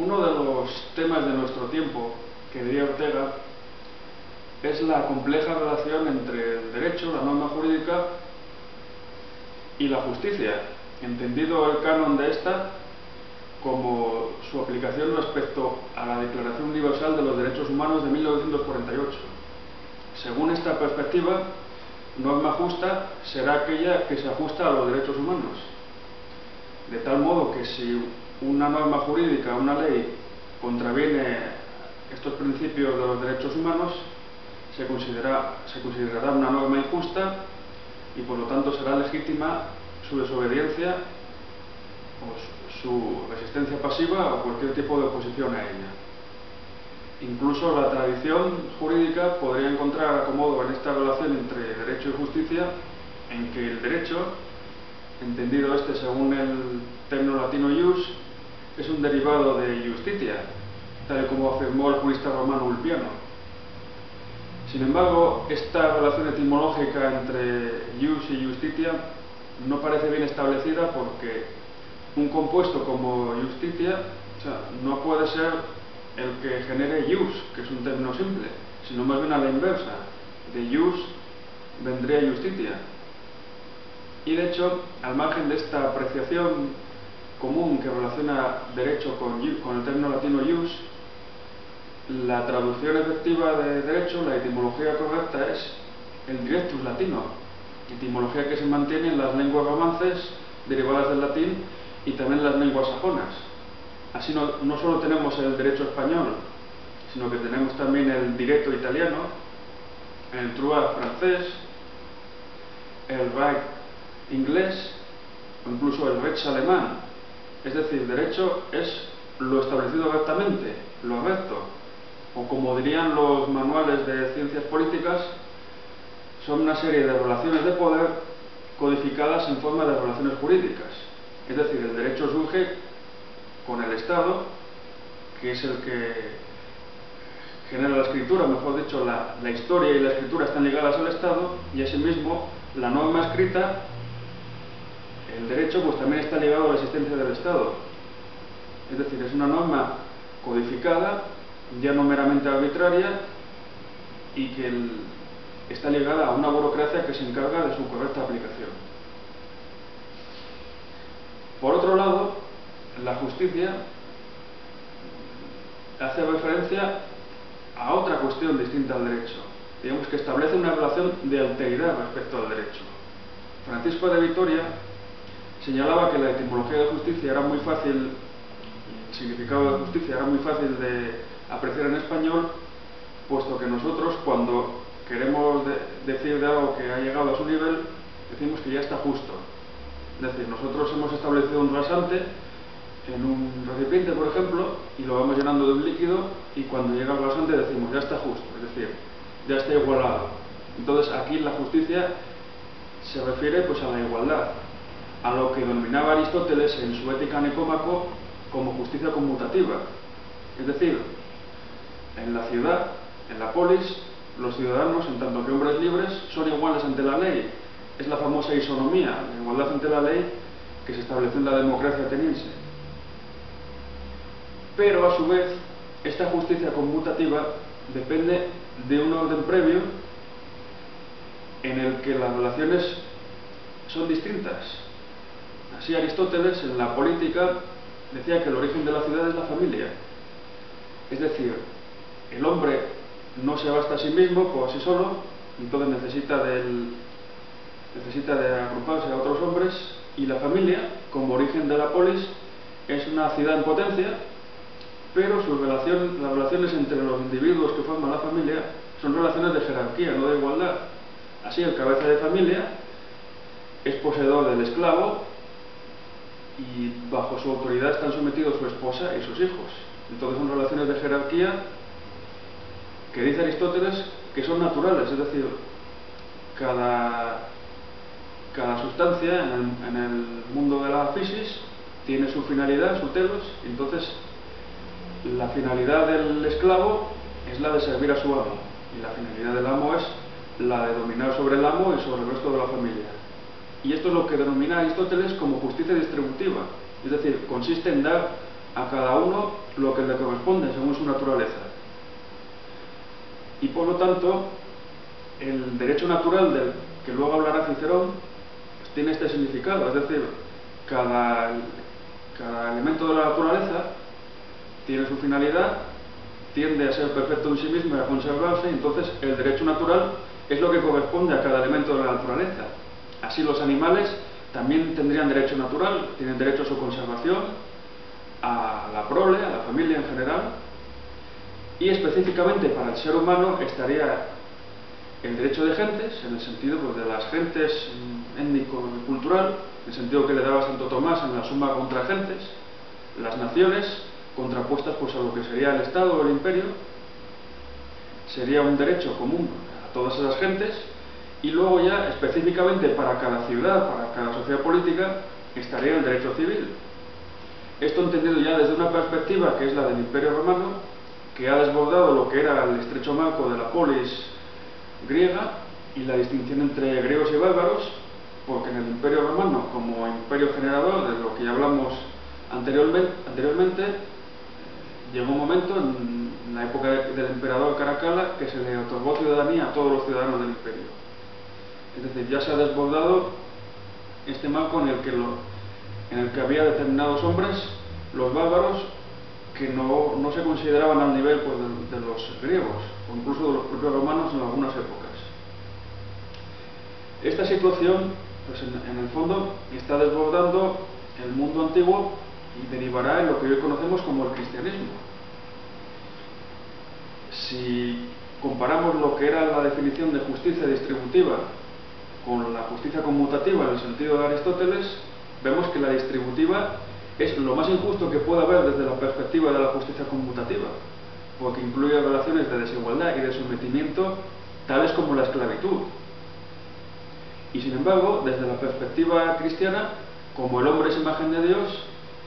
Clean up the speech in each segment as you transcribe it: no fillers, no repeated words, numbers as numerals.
Uno de los temas de nuestro tiempo, que diría Ortega, es la compleja relación entre el derecho, la norma jurídica y la justicia, entendido el canon de esta como su aplicación respecto a la Declaración Universal de los Derechos Humanos de 1948. Según esta perspectiva, norma justa será aquella que se ajusta a los derechos humanos, de tal modo que si una norma jurídica, una ley, contraviene estos principios de los derechos humanos, se considerará una norma injusta y por lo tanto será legítima su desobediencia o su resistencia pasiva o cualquier tipo de oposición a ella. Incluso la tradición jurídica podría encontrar acomodo en esta relación entre derecho y justicia, en que el derecho, entendido según el término latino ius, es un derivado de justitia, tal y como afirmó el jurista romano Ulpiano. Sin embargo, esta relación etimológica entre ius y justitia no parece bien establecida, porque un compuesto como justitia, no puede ser el que genere ius, que es un término simple, sino más bien a la inversa. De ius vendría justitia. Y de hecho, al margen de esta apreciación común que relaciona derecho con el término latino ius, la traducción efectiva de derecho, la etimología correcta, es el directus latino, etimología que se mantiene en las lenguas romances derivadas del latín y también en las lenguas sajonas. Así no solo tenemos el derecho español, sino que tenemos también el diritto italiano, el droit francés, el Recht inglés o incluso el Recht alemán. Es decir, derecho es lo establecido rectamente, lo recto, o como dirían los manuales de ciencias políticas, son una serie de relaciones de poder codificadas en forma de relaciones jurídicas. Es decir, el derecho surge con el Estado, que es el que genera la escritura, mejor dicho, la historia y la escritura están ligadas al Estado, y asimismo la norma escrita, el derecho, pues también está ligado a la existencia del Estado. Es decir, es una norma codificada, ya no meramente arbitraria, y que está ligada a una burocracia que se encarga de su correcta aplicación. Por otro lado, la justicia hace referencia a otra cuestión distinta al derecho, digamos que establece una relación de alteridad respecto al derecho. Francisco de Vitoria señalaba que la etimología de justicia era muy fácil, el significado de justicia era muy fácil de apreciar en español, puesto que nosotros, cuando queremos decir de algo que ha llegado a su nivel, decimos que ya está justo. Es decir, nosotros hemos establecido un rasante en un recipiente, por ejemplo, y lo vamos llenando de un líquido, y cuando llega el rasante decimos ya está justo, es decir, ya está igualado. Entonces aquí la justicia se refiere pues a la igualdad, a lo que denominaba Aristóteles en su Ética Nicómaco como justicia conmutativa. Es decir, en la ciudad, en la polis, los ciudadanos, en tanto que hombres libres, son iguales ante la ley. Es la famosa isonomía, la igualdad ante la ley, que se estableció en la democracia ateniense. Pero a su vez, esta justicia conmutativa depende de un orden previo en el que las relaciones son distintas. Así Aristóteles, en la política, decía que el origen de la ciudad es la familia. Es decir, el hombre no se basta a sí mismo por sí solo, entonces necesita de agruparse a otros hombres, y la familia, como origen de la polis, es una ciudad en potencia, pero las relaciones entre los individuos que forman la familia son relaciones de jerarquía, no de igualdad. Así, el cabeza de familia es poseedor del esclavo, y bajo su autoridad están sometidos su esposa y sus hijos. Entonces son relaciones de jerarquía que dice Aristóteles que son naturales, es decir, cada sustancia en el mundo de la física tiene su finalidad, su telos, y entonces la finalidad del esclavo es la de servir a su amo, y la finalidad del amo es la de dominar sobre el amo y sobre el resto de la familia. Y esto es lo que denomina Aristóteles como justicia distributiva, es decir, consiste en dar a cada uno lo que le corresponde según su naturaleza. Y por lo tanto, el derecho natural del que luego hablará Cicerón pues tiene este significado, es decir, cada elemento de la naturaleza tiene su finalidad, tiende a ser perfecto en sí mismo y a conservarse, y entonces el derecho natural es lo que corresponde a cada elemento de la naturaleza. Así los animales también tendrían derecho natural, tienen derecho a su conservación, a la prole, a la familia en general, y específicamente para el ser humano estaría el derecho de gentes, en el sentido pues, de las gentes étnico-cultural, en el sentido que le daba Santo Tomás en la Suma contra Gentes, las naciones contrapuestas pues, a lo que sería el Estado o el Imperio, sería un derecho común a todas esas gentes, y luego ya específicamente para cada ciudad, para cada sociedad política, estaría el derecho civil. Esto entendido ya desde una perspectiva que es la del Imperio Romano, que ha desbordado lo que era el estrecho marco de la polis griega y la distinción entre griegos y bárbaros, porque en el Imperio Romano, como imperio generador, de lo que ya hablamos anteriormente, llegó un momento en la época del emperador Caracalla que se le otorgó ciudadanía a todos los ciudadanos del imperio. Es decir, ya se ha desbordado este marco en el que había determinados hombres, los bárbaros, que no se consideraban al nivel pues, de los griegos o incluso de los propios romanos en algunas épocas. Esta situación, pues en el fondo, está desbordando el mundo antiguo y derivará en lo que hoy conocemos como el cristianismo. Si comparamos lo que era la definición de justicia distributiva con la justicia conmutativa en el sentido de Aristóteles, vemos que la distributiva es lo más injusto que puede haber desde la perspectiva de la justicia conmutativa, porque incluye relaciones de desigualdad y de sometimiento tales como la esclavitud. Y sin embargo, desde la perspectiva cristiana, como el hombre es imagen de Dios,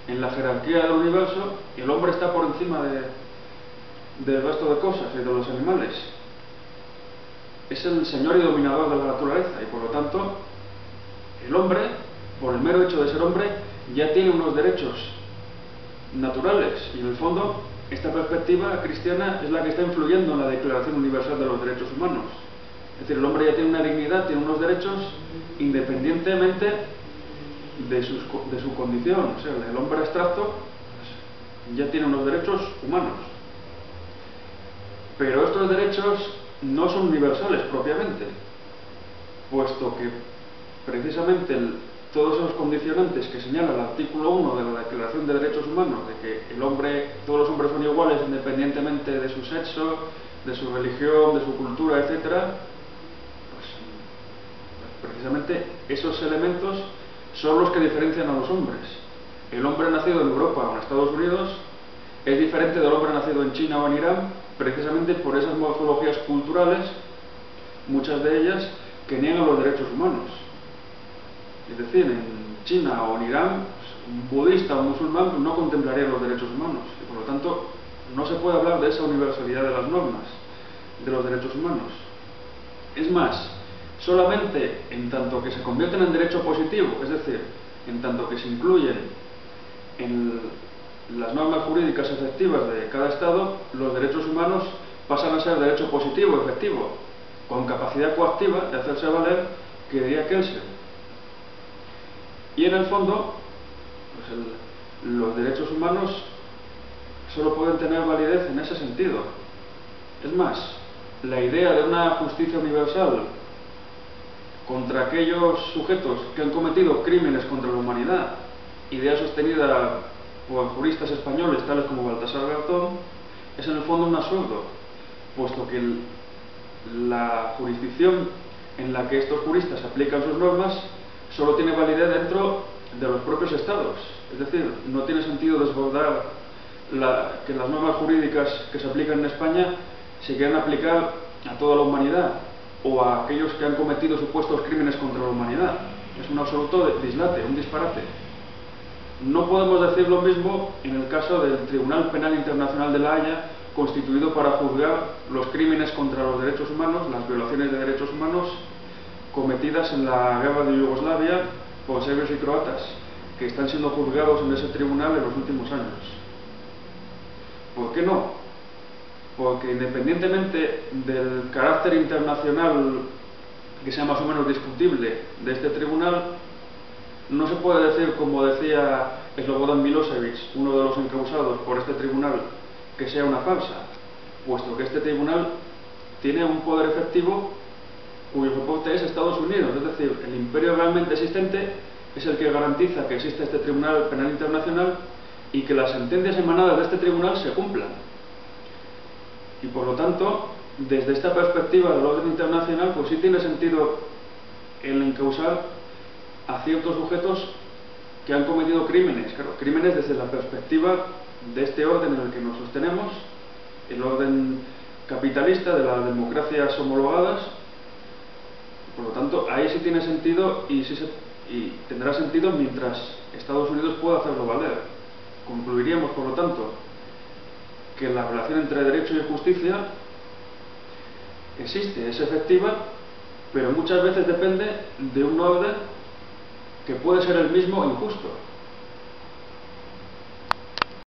en la jerarquía del universo, el hombre está por encima del resto de cosas y de los animales. Es el señor y dominador de la naturaleza y por lo tanto el hombre, por el mero hecho de ser hombre, ya tiene unos derechos naturales y en el fondo esta perspectiva cristiana es la que está influyendo en la Declaración Universal de los Derechos Humanos. Es decir, el hombre ya tiene una dignidad, tiene unos derechos independientemente de su condición. O sea, el hombre abstracto pues, ya tiene unos derechos humanos. Pero estos derechos no son universales propiamente, puesto que precisamente todos esos condicionantes que señala el artículo 1 de la Declaración de Derechos Humanos, de que todos los hombres son iguales independientemente de su sexo, de su religión, de su cultura, etc., pues precisamente esos elementos son los que diferencian a los hombres. El hombre nacido en Europa o en Estados Unidos es diferente del hombre nacido en China o en Irán, precisamente por esas morfologías culturales, muchas de ellas que niegan los derechos humanos. Es decir, en China o en Irán, un budista o un musulmán no contemplaría los derechos humanos y por lo tanto no se puede hablar de esa universalidad de las normas de los derechos humanos. Es más, solamente en tanto que se convierten en derecho positivo, es decir, en tanto que se incluyen en las normas jurídicas efectivas de cada Estado, los derechos humanos pasan a ser derecho positivo, efectivo, con capacidad coactiva de hacerse valer, que diría Kelsen. Y en el fondo, pues los derechos humanos solo pueden tener validez en ese sentido. Es más, la idea de una justicia universal contra aquellos sujetos que han cometido crímenes contra la humanidad, idea sostenida por juristas españoles tales como Baltasar Garzón, es en el fondo un absurdo, puesto que la jurisdicción en la que estos juristas aplican sus normas solo tiene validez dentro de los propios estados. Es decir, no tiene sentido desbordar que las normas jurídicas que se aplican en España se quieran aplicar a toda la humanidad o a aquellos que han cometido supuestos crímenes contra la humanidad. Es un absoluto dislate, un disparate. No podemos decir lo mismo en el caso del Tribunal Penal Internacional de La Haya, constituido para juzgar los crímenes contra los derechos humanos, las violaciones de derechos humanos cometidas en la guerra de Yugoslavia por serbios y croatas, que están siendo juzgados en ese tribunal en los últimos años. ¿Por qué no? Porque independientemente del carácter internacional que sea más o menos discutible de este tribunal, no se puede decir, como decía Slobodan Milosevic, uno de los encausados por este tribunal, que sea una farsa, puesto que este tribunal tiene un poder efectivo cuyo soporte es Estados Unidos, es decir, el imperio realmente existente es el que garantiza que existe este Tribunal Penal Internacional y que las sentencias emanadas de este tribunal se cumplan. Y por lo tanto, desde esta perspectiva del orden internacional, pues sí tiene sentido el encausar a ciertos sujetos que han cometido crímenes, claro, crímenes desde la perspectiva de este orden en el que nos sostenemos, el orden capitalista de las democracias homologadas. Por lo tanto, ahí sí tiene sentido y tendrá sentido mientras Estados Unidos pueda hacerlo valer. Concluiríamos, por lo tanto, que la relación entre derecho y justicia existe, es efectiva, pero muchas veces depende de un orden que puede ser el mismo injusto.